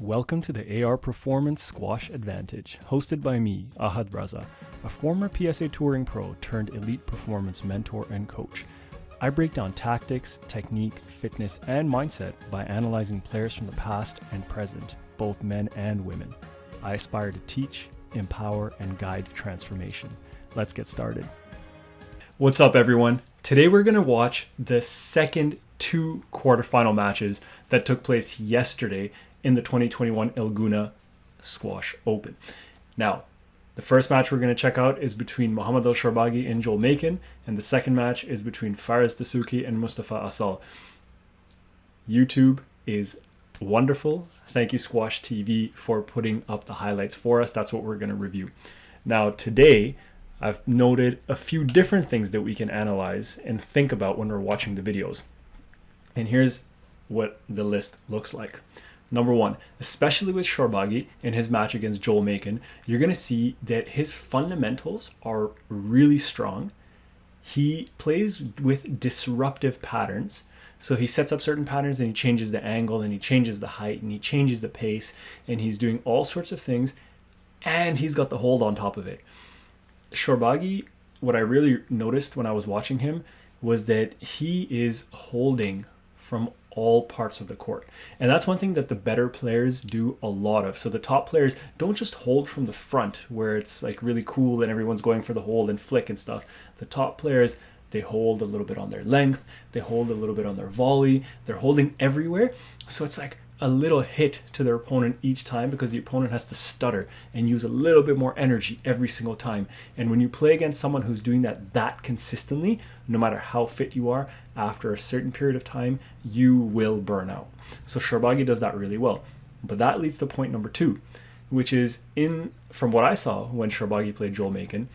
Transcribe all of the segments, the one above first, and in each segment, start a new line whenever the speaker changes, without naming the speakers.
Welcome to the AR Performance Squash Advantage, hosted by me, Ahad Raza, a former PSA touring pro turned elite performance mentor and coach. I break down tactics, technique, fitness, and mindset by analyzing players from the past and present, both men and women. I aspire to teach, empower, and guide transformation. Let's get started. What's up, everyone? Today we're going to watch the second two quarterfinal matches that took place yesterday in the 2021 Gouna Squash Open. Now, the first match we're going to check out is between Shorbagy and Joel Makin, and the second match is between Dessouky and Mustafa Asal. YouTube is wonderful. Thank you, Squash TV, for putting up the highlights for us. That's what we're going to review. Now, today, I've noted a few different things that we can analyze and think about when we're watching the videos. And here's what the list looks like. Number one, especially with Shorbagy in his match against Joel Makin, you're going to see that his fundamentals are really strong. He plays with disruptive patterns. So he sets up certain patterns and he changes the angle and he changes the height and he changes the pace and he's doing all sorts of things and he's got the hold on top of it. Shorbagy, what I really noticed when I was watching him was that he is holding from all parts of the court. And that's one thing that the better players do a lot of. So the top players don't just hold from the front where it's like really cool and everyone's going for the hold and flick and stuff. The top players, they hold a little bit on their length, they hold a little bit on their volley, they're holding everywhere. So it's like a little hit to their opponent each time because the opponent has to stutter and use a little bit more energy every single time. And when you play against someone who's doing that consistently, no matter how fit you are, after a certain period of time, you will burn out. So Shorbagy does that really well. But that leads to point number two, which is from what I saw when Shorbagy played Joel Makin,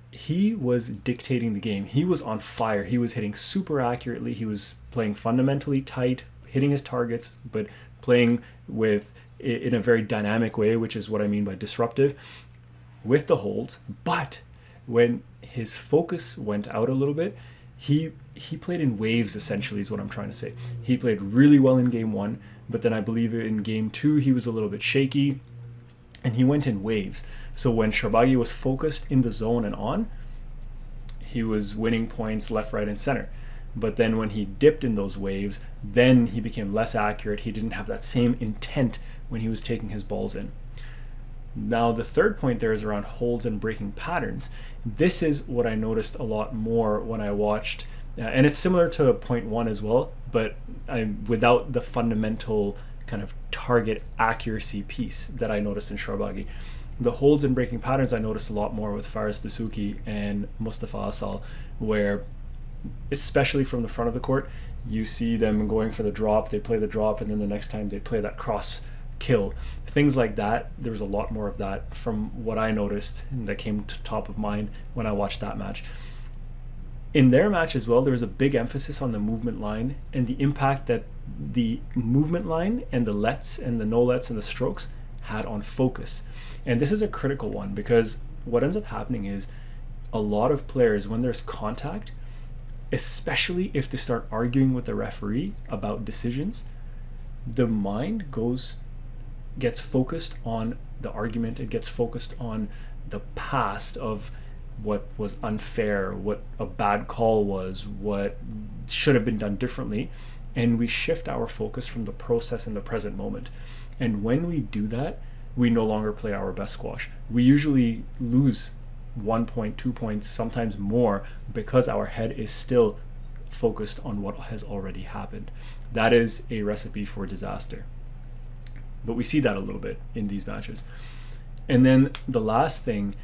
he was dictating the game. He was on fire. He was hitting super accurately. He was playing fundamentally tight, hitting his targets, but playing in a very dynamic way, which is what I mean by disruptive, with the holds. But when his focus went out a little bit, he played in waves, essentially, is what I'm trying to say. He played really well in game one, but then I believe in game two, he was a little bit shaky, and he went in waves. So when Shorbagy was focused in the zone and on, he was winning points left, right, and center. But then when he dipped in those waves, then he became less accurate. He didn't have that same intent when he was taking his balls in. Now, the third point there is around holds and breaking patterns. This is what I noticed a lot more when I watched, and it's similar to point one as well, but without the fundamental kind of target accuracy piece that I noticed in Shorbagy. The holds and breaking patterns I noticed a lot more with Dessouky and Mustafa Asal, where especially from the front of the court, you see them going for the drop, they play the drop, and then the next time they play that cross kill. Things like that, there's a lot more of that from what I noticed and that came to top of mind when I watched that match. In their match as well, there was a big emphasis on the movement line and the impact that the movement line and the lets and the no lets and the strokes had on focus. And this is a critical one because what ends up happening is a lot of players, when there's contact, especially if they start arguing with the referee about decisions, the mind gets focused on the argument. It gets focused on the past of what was unfair, what a bad call was, what should have been done differently, and we shift our focus from the process in the present moment. And when we do that, we no longer play our best squash. We usually lose 1 point, 2 points, sometimes more, because our head is still focused on what has already happened. That is a recipe for disaster. But we see that a little bit in these matches. And then the last thing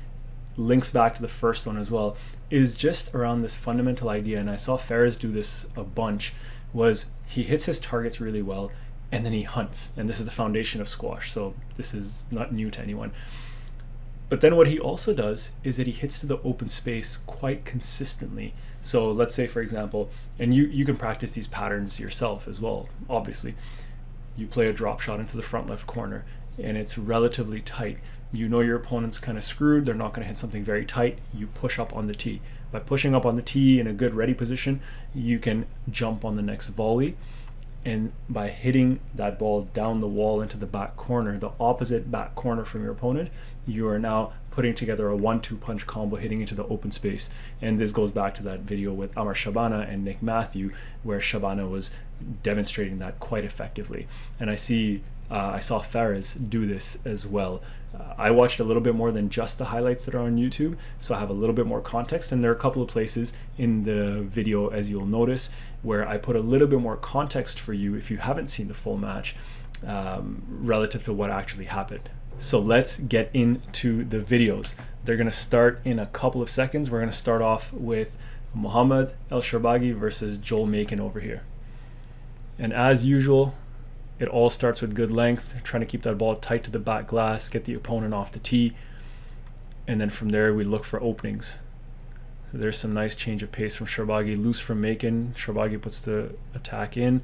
links back to the first one as well, is just around this fundamental idea, and I saw Fares do this a bunch, was he hits his targets really well, and then he hunts. And this is the foundation of squash, so this is not new to anyone. But then what he also does is that he hits to the open space quite consistently. So let's say, for example, and you can practice these patterns yourself as well, obviously. You play a drop shot into the front left corner, and it's relatively tight. You know your opponent's kind of screwed. They're not going to hit something very tight. You push up on the tee. By pushing up on the tee in a good ready position, you can jump on the next volley and by hitting that ball down the wall into the back corner, the opposite back corner from your opponent, you are now putting together a 1-2 punch combo hitting into the open space. And this goes back to that video with Amar Shabana and Nick Matthew, where Shabana was demonstrating that quite effectively. And I saw Fares do this as well. I watched a little bit more than just the highlights that are on YouTube, so I have a little bit more context, and there are a couple of places in the video, as you'll notice, where I put a little bit more context for you if you haven't seen the full match relative to what actually happened. So let's get into the videos. They're going to start in a couple of seconds. We're going to start off with Mohamed El Shorbagy versus Joel Makin over here. And as usual, it all starts with good length, trying to keep that ball tight to the back glass, get the opponent off the tee, and then from there we look for openings. So there's some nice change of pace from Shorbagy, loose from Makin. Shorbagy puts the attack in,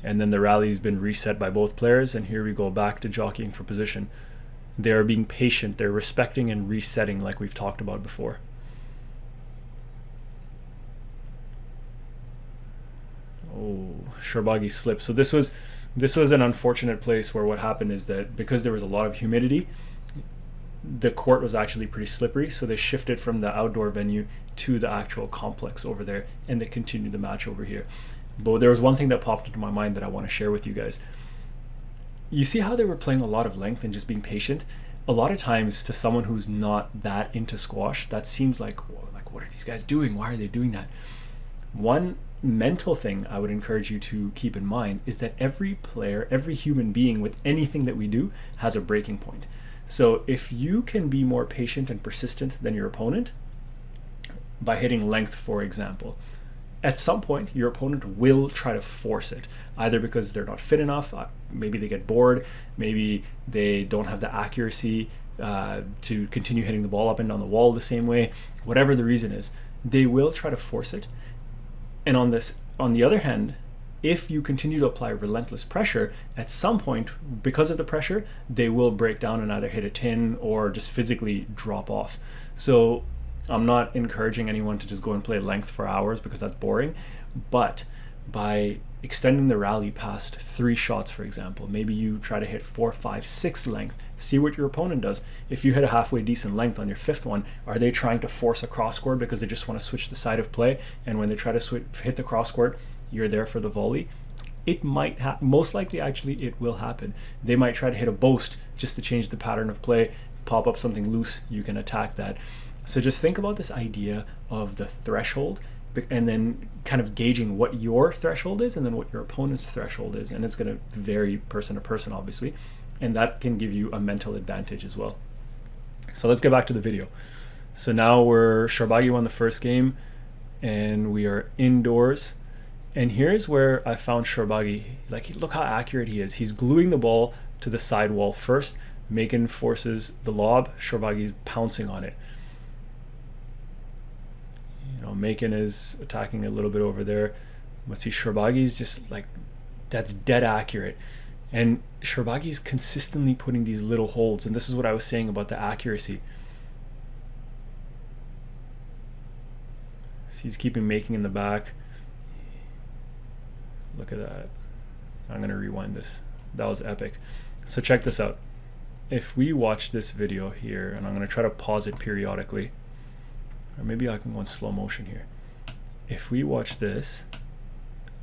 and then the rally's been reset by both players, and here we go back to jockeying for position. They are being patient, they're respecting and resetting like we've talked about before. Oh, Shorbagy slipped. So this was an unfortunate place where what happened is that because there was a lot of humidity, the court was actually pretty slippery, so they shifted from the outdoor venue to the actual complex over there, and they continued the match over here. But there was one thing that popped into my mind that I want to share with you guys. You see how they were playing a lot of length and just being patient? A lot of times to someone who's not that into squash, that seems like what are these guys doing? Why are they doing that? One mental thing I would encourage you to keep in mind is that every player, every human being with anything that we do has a breaking point. So if you can be more patient and persistent than your opponent by hitting length, for example, at some point your opponent will try to force it, either because they're not fit enough, maybe they get bored, maybe they don't have the accuracy to continue hitting the ball up and down the wall the same way. Whatever the reason is, they will try to force it. And on the other hand, if you continue to apply relentless pressure, at some point, because of the pressure, they will break down and either hit a tin or just physically drop off. So I'm not encouraging anyone to just go and play length for hours because that's boring, but by extending the rally past 3 shots, for example, maybe you try to hit 4, 5, 6 length, see what your opponent does. If you hit a halfway decent length on your 5th one, are they trying to force a cross court because they just want to switch the side of play, and when they try to hit the cross court, you're there for the volley? It might most likely actually it will happen. They might try to hit a boast just to change the pattern of play, pop up something loose, you can attack that. So just think about this idea of the threshold, and then kind of gauging what your threshold is and then what your opponent's threshold is, and it's going to vary person to person, obviously, and that can give you a mental advantage as well. So let's get back to the video. So now Shorbagy won the first game, and we are indoors, and here's where I found Shorbagy, like, look how accurate he is. He's gluing the ball to the side wall first. Makin forces the lob, Shorbagy's pouncing on it. Makin is attacking a little bit over there, but see, Shorbagy's just like, that's dead accurate, and Shorbagy's consistently putting these little holds, and this is what I was saying about the accuracy. So he's keeping Makin in the back. Look at that. I'm gonna rewind this. That was epic. So check this out. If we watch this video here, and I'm gonna try to pause it periodically, or maybe I can go in slow motion here. If we watch this,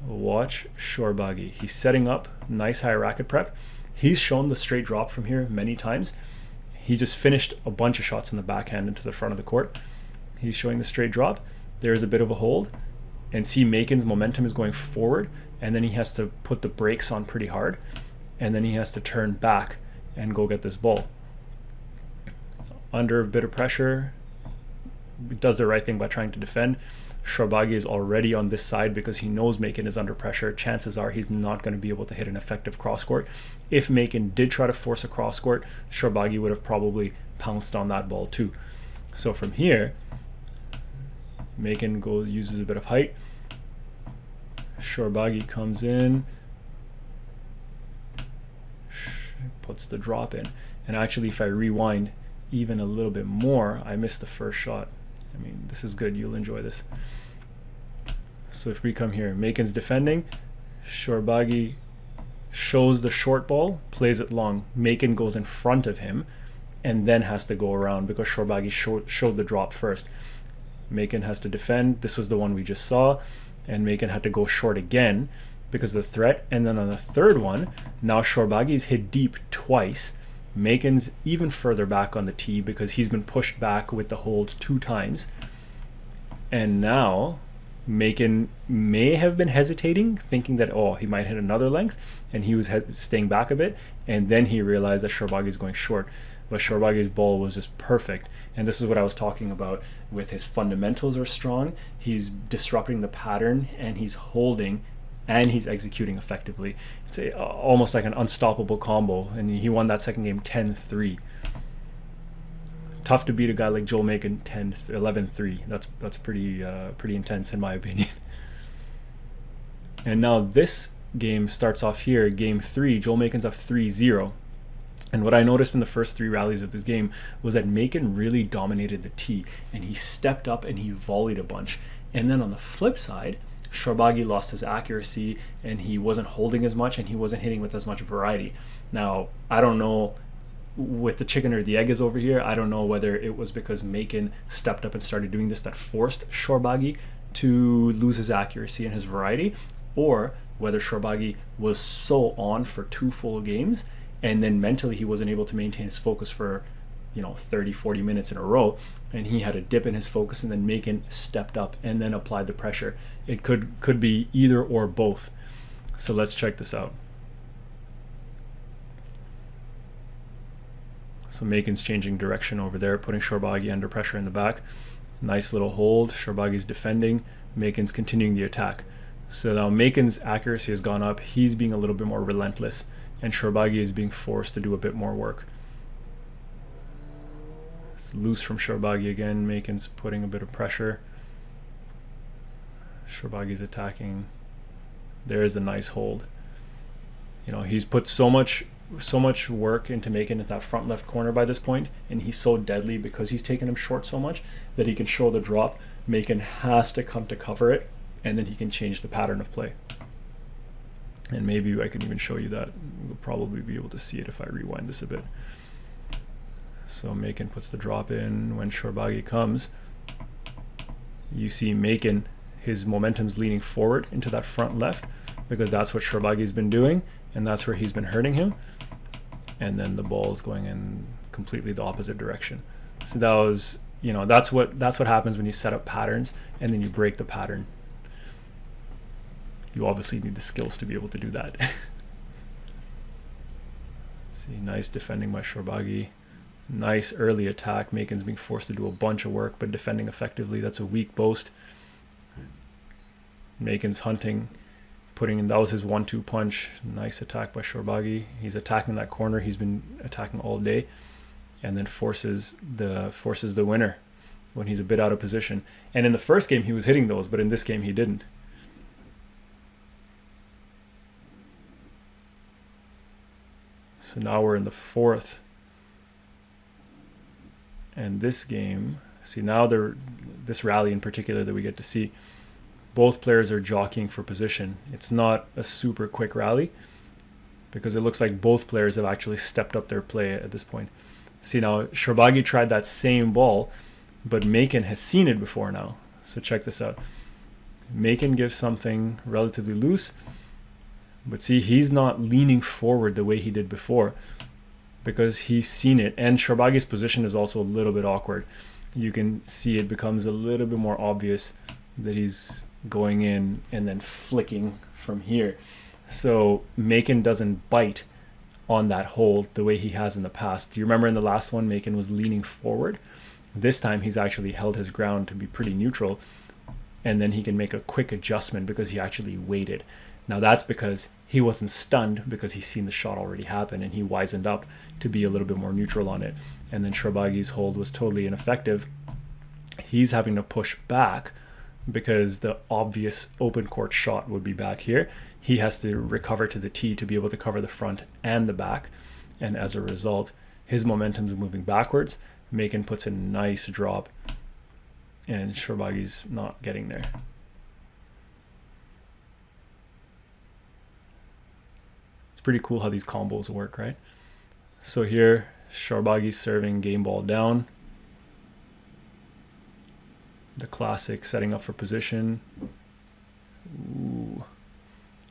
watch Shorbagy. He's setting up, nice high racket prep. He's shown the straight drop from here many times. He just finished a bunch of shots in the backhand into the front of the court. He's showing the straight drop. There's a bit of a hold. And see, Makin's momentum is going forward, and then he has to put the brakes on pretty hard, and then he has to turn back and go get this ball. Under a bit of pressure, does the right thing by trying to defend. Shorbagy is already on this side because he knows Makin is under pressure. Chances are he's not going to be able to hit an effective cross court. If Makin did try to force a cross court, Shorbagy would have probably pounced on that ball too. So from here, Makin uses a bit of height. Shorbagy comes in, puts the drop in. And actually, if I rewind even a little bit more, I missed the first shot. I mean, this is good. You'll enjoy this. So if we come here, Makin's defending, Shorbagy shows the short ball, plays it long. Makin goes in front of him and then has to go around because Shorbagy showed the drop first. Makin has to defend. This was the one we just saw, and Makin had to go short again because of the threat. And then on the third one, now Shorbagy's hit deep twice. Makin's even further back on the tee because he's been pushed back with the hold 2 times. And now Makin may have been hesitating, thinking that, oh, he might hit another length, and he was staying back a bit, and then he realized that Shorbagy's going short. But Shorbagy's ball was just perfect, and this is what I was talking about with his fundamentals are strong. He's disrupting the pattern, and he's holding, and he's executing effectively. It's almost like an unstoppable combo, and he won that second game 10-3. Tough to beat a guy like Joel Makin 11-3. That's pretty intense in my opinion. And now this game starts off here, game 3. Joel Makin's up 3-0. And what I noticed in the first 3 rallies of this game was that Makin really dominated the tee, and he stepped up and he volleyed a bunch. And then on the flip side, Shorbagy lost his accuracy, and he wasn't holding as much, and he wasn't hitting with as much variety. Now, I don't know with the chicken or the egg is over here. I don't know whether it was because Makin stepped up and started doing this that forced Shorbagy to lose his accuracy and his variety, or whether Shorbagy was so on for 2 full games and then mentally he wasn't able to maintain his focus for 30-40 minutes in a row, and he had a dip in his focus, and then Makin stepped up and then applied the pressure. It could be either or both. So let's check this out. So Makin's changing direction over there, putting Shorbagy under pressure in the back. Nice little hold. Shorbagy's defending. Makin's continuing the attack. So now Makin's accuracy has gone up. He's being a little bit more relentless, and Shorbagy is being forced to do a bit more work. It's loose from Shorbagy again. Makin's putting a bit of pressure. Shorbagy's attacking. There's a nice hold. He's put so much work into Makin at that front left corner by this point, and he's so deadly because he's taken him short so much that he can show the drop. Makin has to come to cover it, and then he can change the pattern of play. And maybe I can even show you that. We'll probably be able to see it if I rewind this a bit. So Makin puts the drop in. When Shorbagy comes, you see Makin, his momentum's leaning forward into that front left because that's what Shorbagy's been doing, and that's where he's been hurting him. And then the ball is going in completely the opposite direction. So that was, that's what happens when you set up patterns and then you break the pattern. You obviously need the skills to be able to do that. See, nice defending by Shorbagy. Nice early attack. Makin's being forced to do a bunch of work, but defending effectively. That's a weak boast. Makin's hunting, putting in, that was his 1-2 punch. Nice attack by Shorbagy. He's attacking that corner he's been attacking all day, and then forces the winner when he's a bit out of position. And in the first game he was hitting those, but in this game he didn't. So now we're in the 4th. And this game, see now this rally in particular that we get to see, both players are jockeying for position. It's not a super quick rally because it looks like both players have actually stepped up their play at this point. See now, Shorbagy tried that same ball, but Makin has seen it before now. So check this out. Makin gives something relatively loose, but see, he's not leaning forward the way he did before because he's seen it. And Shorbagy's position is also a little bit awkward. You can see it becomes a little bit more obvious that he's going in and then flicking from here. So Makin doesn't bite on that hold the way he has in the past. Do you remember in the last one, Makin was leaning forward? This time he's actually held his ground to be pretty neutral, and then he can make a quick adjustment because he actually waited. Now that's because he wasn't stunned because he's seen the shot already happen, and he wisened up to be a little bit more neutral on it. And then Shorbagy's hold was totally ineffective. He's having to push back because the obvious open court shot would be back here. He has to recover to the tee to be able to cover the front and the back, and as a result his momentum's moving backwards. Makin puts a nice drop, and Shorbagy's not getting there. pretty cool how these combos work, right? So here, Shorbagy serving game ball down. The classic setting up for position. Ooh.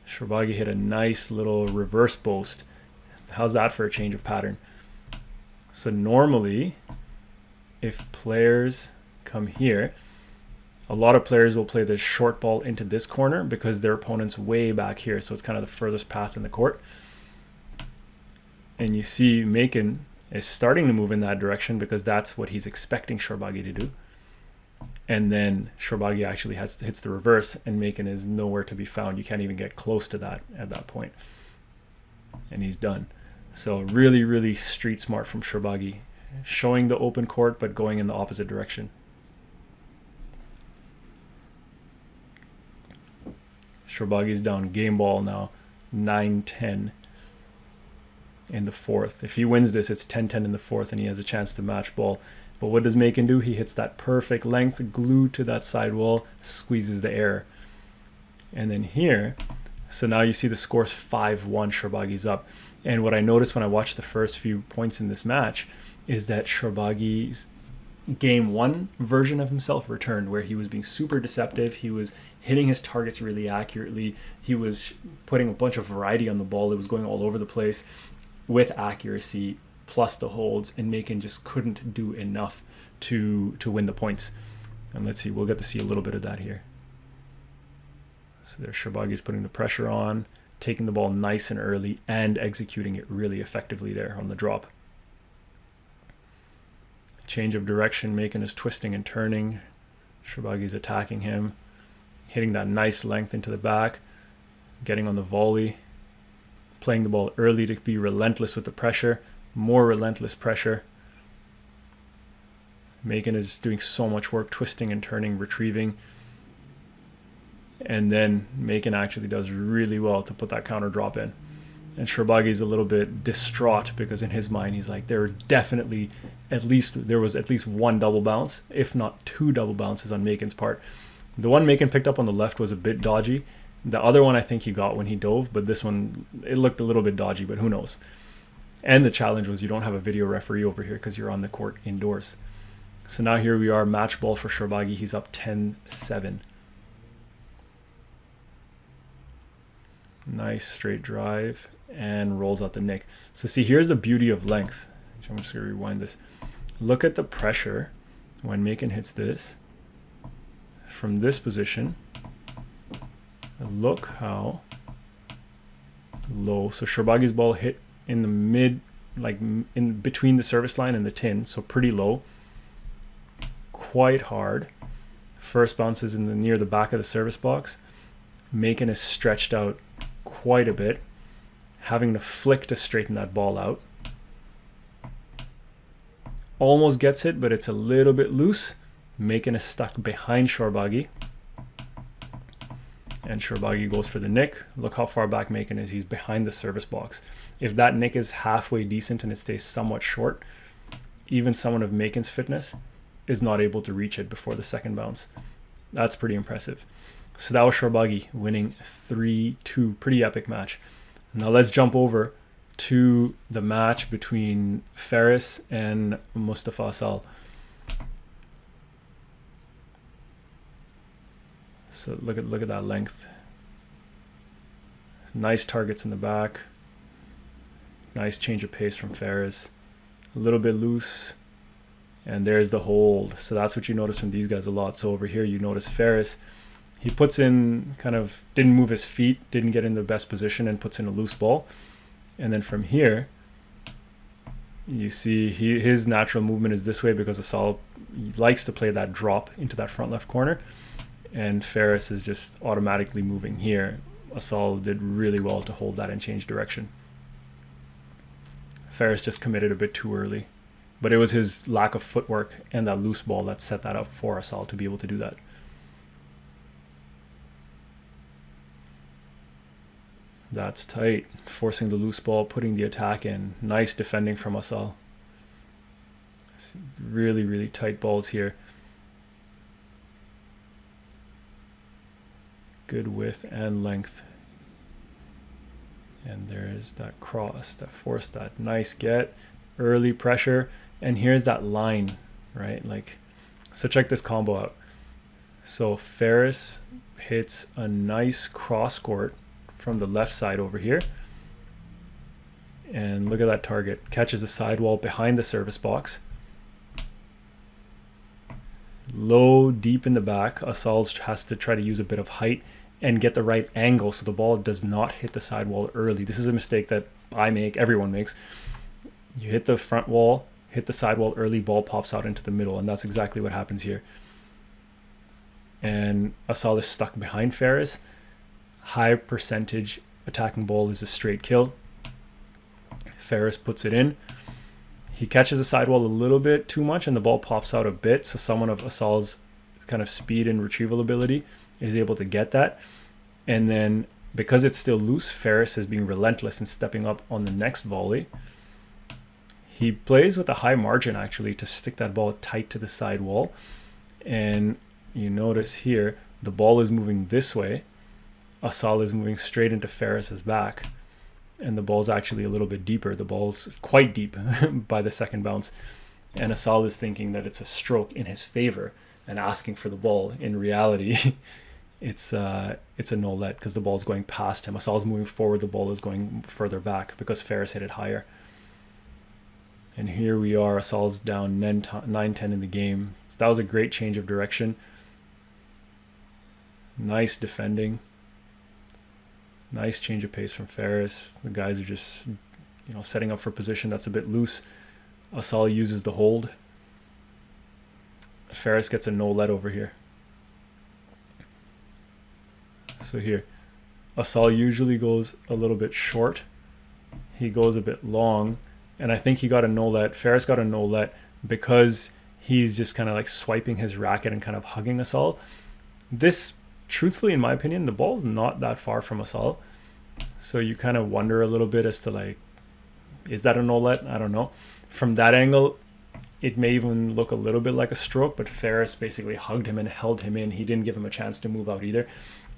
Shorbagy hit a nice little reverse boast. How's that for a change of pattern? So normally, if players come here, a lot of players will play this short ball into this corner because their opponent's way back here. So it's kind of the furthest path in the court. And you see Makin is starting to move in that direction because that's what he's expecting Shorbagy to do. And then Shorbagy actually hits the reverse, and Makin is nowhere to be found. You can't even get close to that at that point. And he's done. So really, really street smart from Shorbagy, showing the open court but going in the opposite direction. Shorbagy's down game ball now, 9-10 in the fourth. If he wins this, it's 10-10 in the fourth, and he has a chance to match ball. But what does Makin do? He hits that perfect length, glued to that side wall, squeezes the air. And then here, so now you see the score's 5-1, Shorbagy's up. And what I noticed when I watched the first few points in this match is that Shorbagy's game one version of himself returned, where he was being super deceptive. He was hitting his targets really accurately. He was putting a bunch of variety on the ball. It was going all over the place with accuracy, plus the holds, and Makin just couldn't do enough to win the points. And let's see, we'll get to see a little bit of that here. So there, Shorbagy's putting the pressure on, taking the ball nice and early, and executing it really effectively there on the drop. Change of direction, Makin is twisting and turning. Shorbagy's attacking him, hitting that nice length into the back, getting on the volley, playing the ball early to be relentless with the pressure. More relentless pressure. Makin is doing so much work, twisting and turning, retrieving. And then Makin actually does really well to put that counter drop in. And Shorbagy's a little bit distraught because in his mind he's like, there was at least one double bounce, if not two double bounces on Makin's part. The one Makin picked up on the left was a bit dodgy. The other one I think he got when he dove, but this one, it looked a little bit dodgy, but who knows. And the challenge was you don't have a video referee over here because you're on the court indoors. So now here we are, match ball for Shorbagy. He's up 10-7. Nice straight drive and rolls out the nick. So see, here's the beauty of length. I'm just going to rewind this. Look at the pressure when Makin hits this from this position. Look how low. So Shorbagy's ball hit in the mid, like in between the service line and the tin, so pretty low, quite hard. First bounces in the near the back of the service box. Makin is stretched out quite a bit, having to flick to straighten that ball out. Almost gets it, but it's a little bit loose. Makin is stuck behind Shorbagy. And Shorbagy goes for the nick. Look how far back Makin is. He's behind the service box. If that nick is halfway decent and it stays somewhat short, even someone of Makin's fitness is not able to reach it before the second bounce. That's pretty impressive. So that was Shorbagy winning 3-2. Pretty epic match. Now let's jump over to the match between Faris and Mustafa Asal. So look at that length. Nice targets in the back. Nice change of pace from Faris. A little bit loose. And there's the hold. So that's what you notice from these guys a lot. So over here you notice Faris, he puts in didn't move his feet, didn't get in the best position, and puts in a loose ball. And then from here, you see his natural movement is this way because Asal likes to play that drop into that front left corner. And Faris is just automatically moving here. Asal did really well to hold that and change direction. Faris just committed a bit too early. But it was his lack of footwork and that loose ball that set that up for Asal to be able to do that. That's tight. Forcing the loose ball, putting the attack in. Nice defending from Asal. Really, really tight balls here. Good width and length. And there's that cross that forced that nice get, early pressure. And here's that line, right? Like, so check this combo out. So Ferris hits a nice cross court from the left side over here. And look at that target. Catches a sidewall behind the service box. Low, deep in the back. Asal has to try to use a bit of height and get the right angle so the ball does not hit the sidewall early. This is a mistake that I make, everyone makes. You hit the front wall, hit the sidewall early, ball pops out into the middle, and that's exactly what happens here. And Asal is stuck behind Ferris. High percentage attacking ball is a straight kill. Ferris puts it in. He catches the sidewall a little bit too much and the ball pops out a bit, so someone of Asal's kind of speed and retrieval ability is able to get that. And then because it's still loose, Ferris is being relentless and stepping up on the next volley. He plays with a high margin actually to stick that ball tight to the side wall. And you notice here, the ball is moving this way. Asal is moving straight into Ferris's back. And the ball's actually a little bit deeper. The ball's quite deep by the second bounce. And Asal is thinking that it's a stroke in his favor and asking for the ball. In reality, it's a no-let because the ball's going past him. Asal's moving forward, the ball is going further back because Ferris hit it higher. And here we are, Asal's down 9-10 in the game. So that was a great change of direction. Nice defending. Nice change of pace from Ferris. The guys are just, setting up for position that's a bit loose. Asal uses the hold. Ferris gets a no-let over here. So here, Asal usually goes a little bit short. He goes a bit long. And I think he got a no-let. Ferris got a no-let because he's just kind of like swiping his racket and kind of hugging Asal. This, truthfully, in my opinion, the ball's not that far from Asal. So you kind of wonder a little bit as to like, is that a no-let? I don't know. From that angle, it may even look a little bit like a stroke, but Ferris basically hugged him and held him in. He didn't give him a chance to move out either.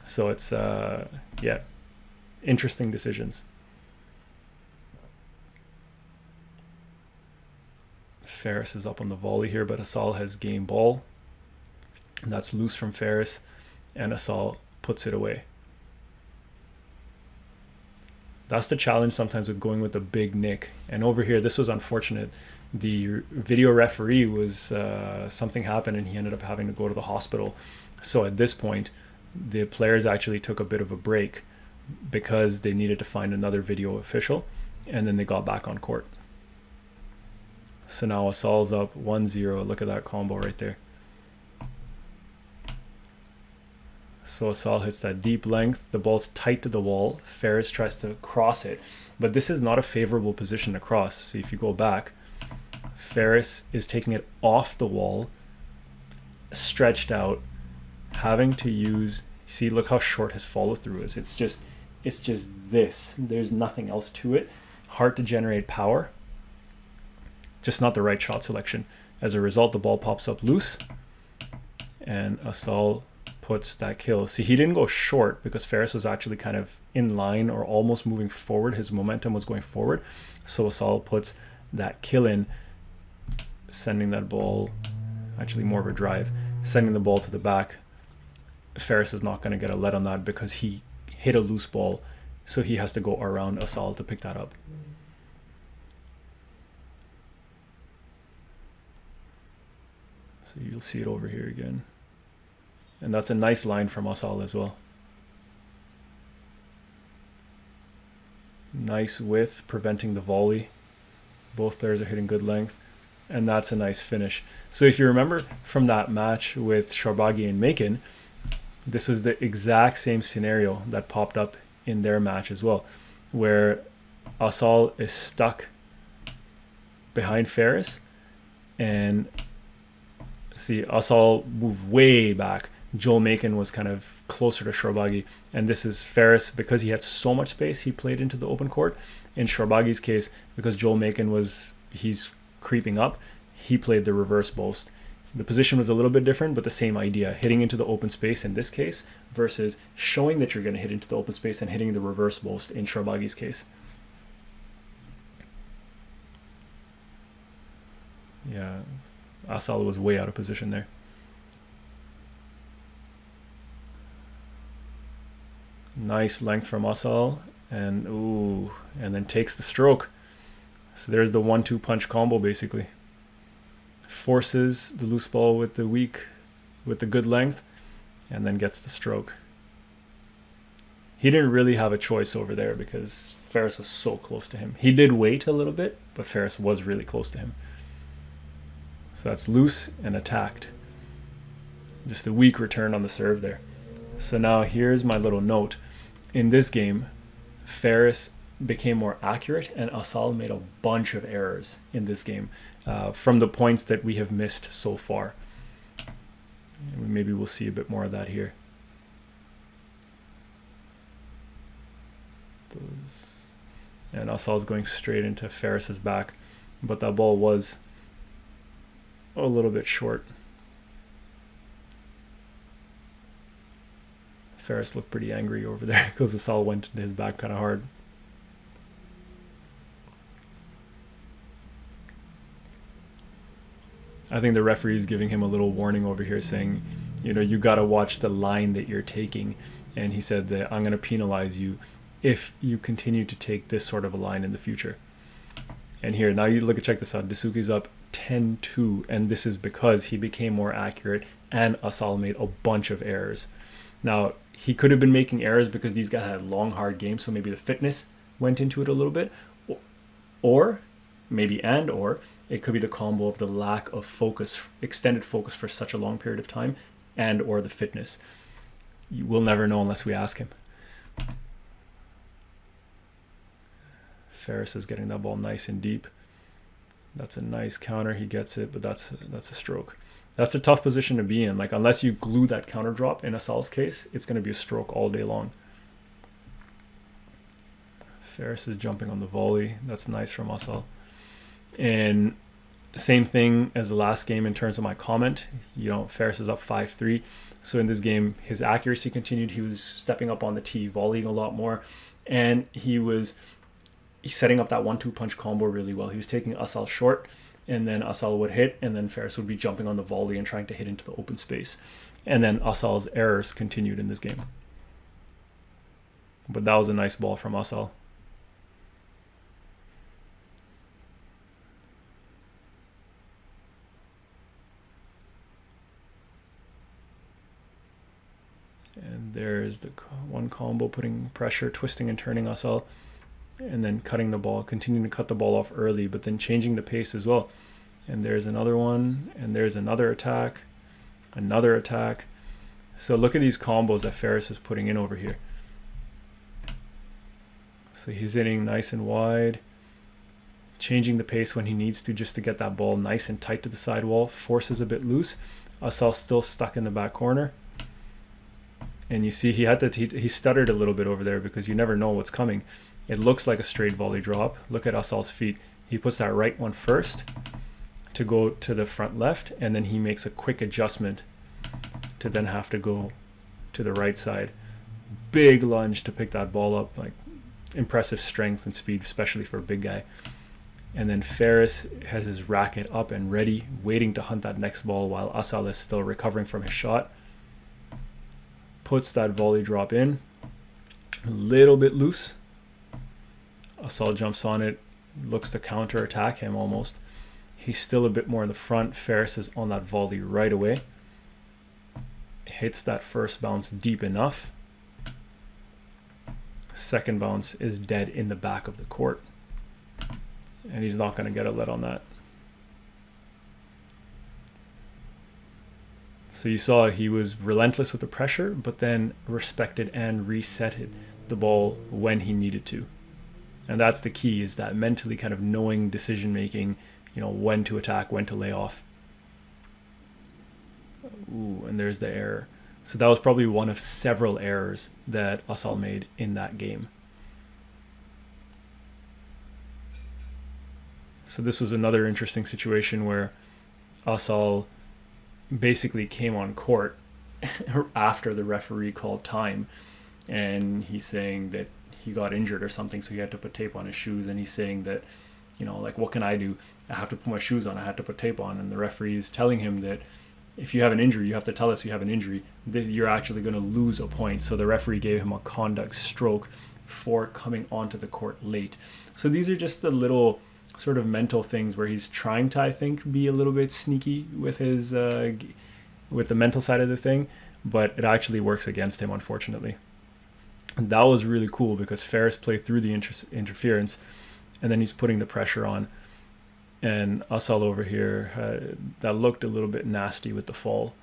So it's, interesting decisions. Ferris is up on the volley here, but Asal has game ball. And that's loose from Ferris, and Asal puts it away. That's the challenge sometimes with going with a big nick. And over here, this was unfortunate. The video referee was, something happened and he ended up having to go to the hospital. So at this point, the players actually took a bit of a break because they needed to find another video official, and then they got back on court. So now Asal's up 1-0. Look at that combo right there. So Asal hits that deep length. The ball's tight to the wall. Ferris tries to cross it. But this is not a favorable position to cross. See, if you go back, Ferris is taking it off the wall, stretched out, having to use... See, look how short his follow-through is. It's just this. There's nothing else to it. Hard to generate power. Just not the right shot selection. As a result, the ball pops up loose, and Asal puts that kill. See, he didn't go short because Ferris was actually kind of in line or almost moving forward. His momentum was going forward. So Asal puts that kill in, sending that ball, actually more of a drive, sending the ball to the back. Ferris is not going to get a let on that because he hit a loose ball, so he has to go around Asal to pick that up. So you'll see it over here again. And that's a nice line from Asal as well. Nice width, preventing the volley. Both players are hitting good length. And that's a nice finish. So if you remember from that match with Shorbagy and Makin, this was the exact same scenario that popped up in their match as well, where Asal is stuck behind Ferris, and see, Asal moved way back. Joel Makin was kind of closer to Shorbagy, and this is Ferris, because he had so much space, he played into the open court. In Shorbagy's case, because Joel Makin he's creeping up, he played the reverse post. The position was a little bit different, but the same idea, hitting into the open space in this case versus showing that you're going to hit into the open space and hitting the reverse post in Shorbagy's case. Yeah, Asal was way out of position there. Nice length from Asal, and ooh, and then takes the stroke. So there's the 1-2 punch combo basically. Forces the loose ball with the good length, and then gets the stroke. He didn't really have a choice over there because Ferris was so close to him. He did wait a little bit, but Ferris was really close to him. So that's loose and attacked. Just a weak return on the serve there. So now here's my little note. In this game, Ferris became more accurate and Asal made a bunch of errors in this game from the points that we have missed so far. And maybe we'll see a bit more of that here. And Asal's going straight into Ferris's back, but that ball was a little bit short. Ferris looked pretty angry over there because Asal went into his back kind of hard. I think the referee is giving him a little warning over here saying, you know, you got to watch the line that you're taking. And he said that I'm going to penalize you if you continue to take this sort of a line in the future. And here, now you check this out. Dessouky's up 10-2, and this is because he became more accurate and Asal made a bunch of errors. Now, he could have been making errors because these guys had long, hard games, so maybe the fitness went into it a little bit. Or it could be the combo of the lack of focus, extended focus for such a long period of time, and or the fitness. You will never know unless we ask him. Ferris is getting that ball nice and deep. That's a nice counter. He gets it, but that's a stroke. That's a tough position to be in. Like, unless you glue that counter drop in Asal's case, it's going to be a stroke all day long. Ferris is jumping on the volley. That's nice from Asal. And same thing as the last game in terms of my comment. You know, Ferris is up 5-3. So in this game, his accuracy continued. He was stepping up on the tee, volleying a lot more. And he's setting up that 1-2 punch combo really well. He was taking Asal short, and then Asal would hit, and then Ferris would be jumping on the volley and trying to hit into the open space. And then Asal's errors continued in this game. But that was a nice ball from Asal. And there's the one combo, putting pressure, twisting and turning Asal, and then cutting the ball, continuing to cut the ball off early, but then changing the pace as well. And there's another one, and there's another attack. So look at these combos that Ferris is putting in over here. So he's hitting nice and wide, changing the pace when he needs to just to get that ball nice and tight to the sidewall, forces a bit loose. Asal still stuck in the back corner. And you see he stuttered a little bit over there because you never know what's coming. It looks like a straight volley drop. Look at Asal's feet. He puts that right one first to go to the front left, and then he makes a quick adjustment to then have to go to the right side. Big lunge to pick that ball up. Like, impressive strength and speed, especially for a big guy. And then Ferris has his racket up and ready, waiting to hunt that next ball while Asal is still recovering from his shot. Puts that volley drop in, a little bit loose. Asal jumps on it, looks to counter attack him almost. He's still a bit more in the front. Ferris is on that volley right away. Hits that first bounce deep enough. Second bounce is dead in the back of the court. And he's not going to get a let on that. So you saw he was relentless with the pressure, but then respected and resetted the ball when he needed to. And that's the key, is that mentally kind of knowing decision making, you know, when to attack, when to lay off. Ooh, and there's the error. So that was probably one of several errors that Asal made in that game. So this was another interesting situation where Asal basically came on court after the referee called time, and he's saying that he got injured or something, so he had to put tape on his shoes, and he's saying that, like, what can I do? I have to put my shoes on, I had to put tape on. And the referee is telling him that if you have an injury, you have to tell us you have an injury. You're actually going to lose a point. So the referee gave him a conduct stroke for coming onto the court late. So these are just the little sort of mental things where he's trying to, I think, be a little bit sneaky with his with the mental side of the thing, but it actually works against him, unfortunately. And that was really cool because Ferris played through the interference, and then he's putting the pressure on. And Asal over here, that looked a little bit nasty with the fall.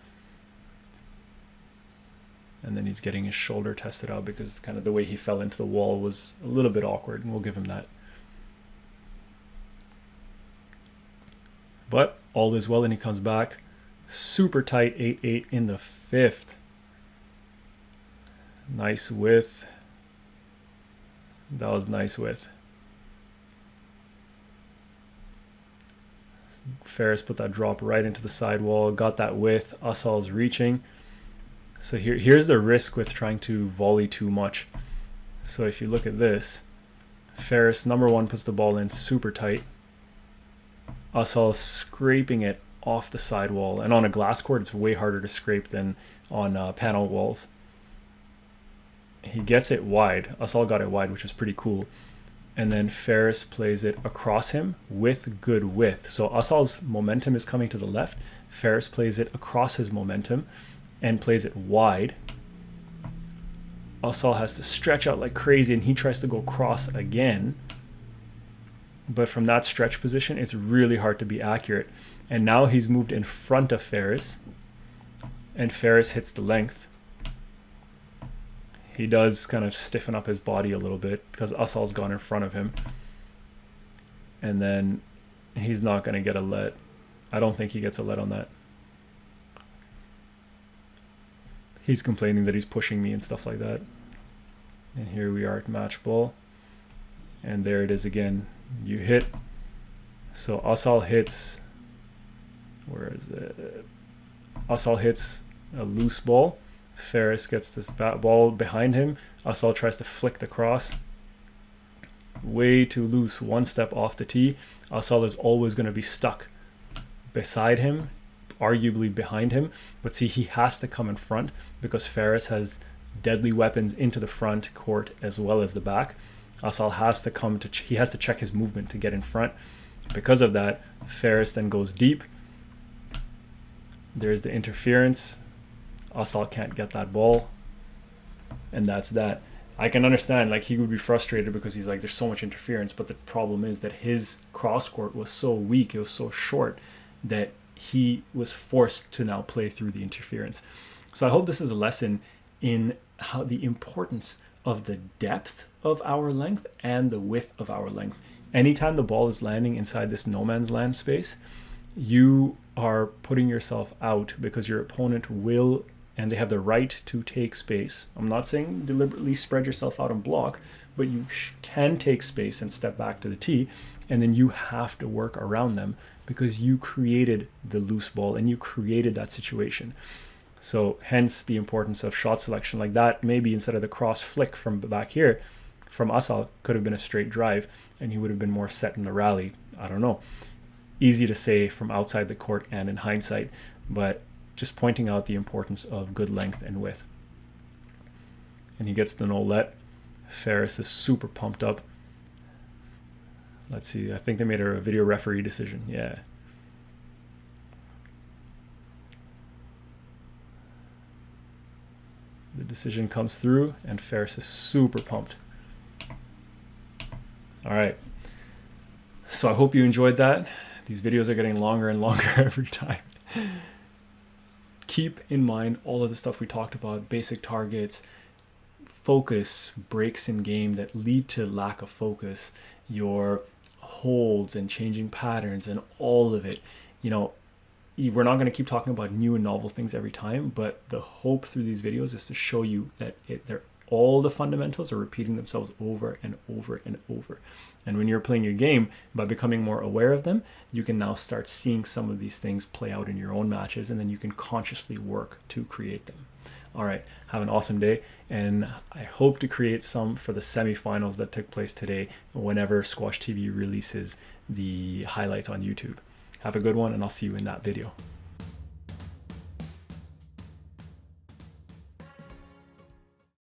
And then he's getting his shoulder tested out because kind of the way he fell into the wall was a little bit awkward, and we'll give him that. But all is well, and he comes back. Super tight 8-8 in the fifth. Nice width. That was nice width. Ferris put that drop right into the sidewall, got that width. Asal's reaching. So here's the risk with trying to volley too much. So if you look at this, Ferris, number one, puts the ball in super tight. Asal scraping it off the sidewall. And on a glass court, it's way harder to scrape than on panel walls. He gets it wide. Asal got it wide, which is pretty cool. And then Ferris plays it across him with good width. So Asal's momentum is coming to the left. Ferris plays it across his momentum and plays it wide. Asal has to stretch out like crazy, and he tries to go cross again. But from that stretch position, it's really hard to be accurate. And now he's moved in front of Ferris, and Ferris hits the length. He does kind of stiffen up his body a little bit because Asal's gone in front of him. And then he's not going to get a let. I don't think he gets a let on that. He's complaining that he's pushing me and stuff like that. And here we are at match ball. And there it is again. You hit. So Asal hits. Where is it? Asal hits a loose ball. Ferris gets this ball behind him. Asal tries to flick the cross. Way too loose. One step off the tee. Asal is always going to be stuck beside him, arguably behind him. But see, he has to come in front because Ferris has deadly weapons into the front court as well as the back. Asal has to he has to check his movement to get in front. Because of that, Ferris then goes deep. There's the interference. Asal can't get that ball, and that's that. I can understand, like, he would be frustrated because he's like, there's so much interference, but the problem is that his cross court was so weak, it was so short, that he was forced to now play through the interference. So I hope this is a lesson in how the importance of the depth of our length and the width of our length. Anytime the ball is landing inside this no man's land space, you are putting yourself out because your opponent will, and they have the right to take space. I'm not saying deliberately spread yourself out and block, but you can take space and step back to the tee, and then you have to work around them because you created the loose ball and you created that situation. So hence the importance of shot selection like that. Maybe instead of the cross flick from back here, from Asal, could have been a straight drive and he would have been more set in the rally. I don't know. Easy to say from outside the court and in hindsight, but just pointing out the importance of good length and width. And he gets the no let. Ferris is super pumped up. Let's see, I think they made a video referee decision. Yeah. The decision comes through and Ferris is super pumped. All right. So I hope you enjoyed that. These videos are getting longer and longer every time. Keep in mind all of the stuff we talked about, basic targets, focus, breaks in game that lead to lack of focus, your holds and changing patterns and all of it. You know, we're not going to keep talking about new and novel things every time, but the hope through these videos is to show you that they're all the fundamentals are repeating themselves over and over and over. And when you're playing your game, by becoming more aware of them, you can now start seeing some of these things play out in your own matches, and then you can consciously work to create them. All right, have an awesome day, and I hope to create some for the semifinals that took place today whenever Squash TV releases the highlights on YouTube. Have a good one, and I'll see you in that video.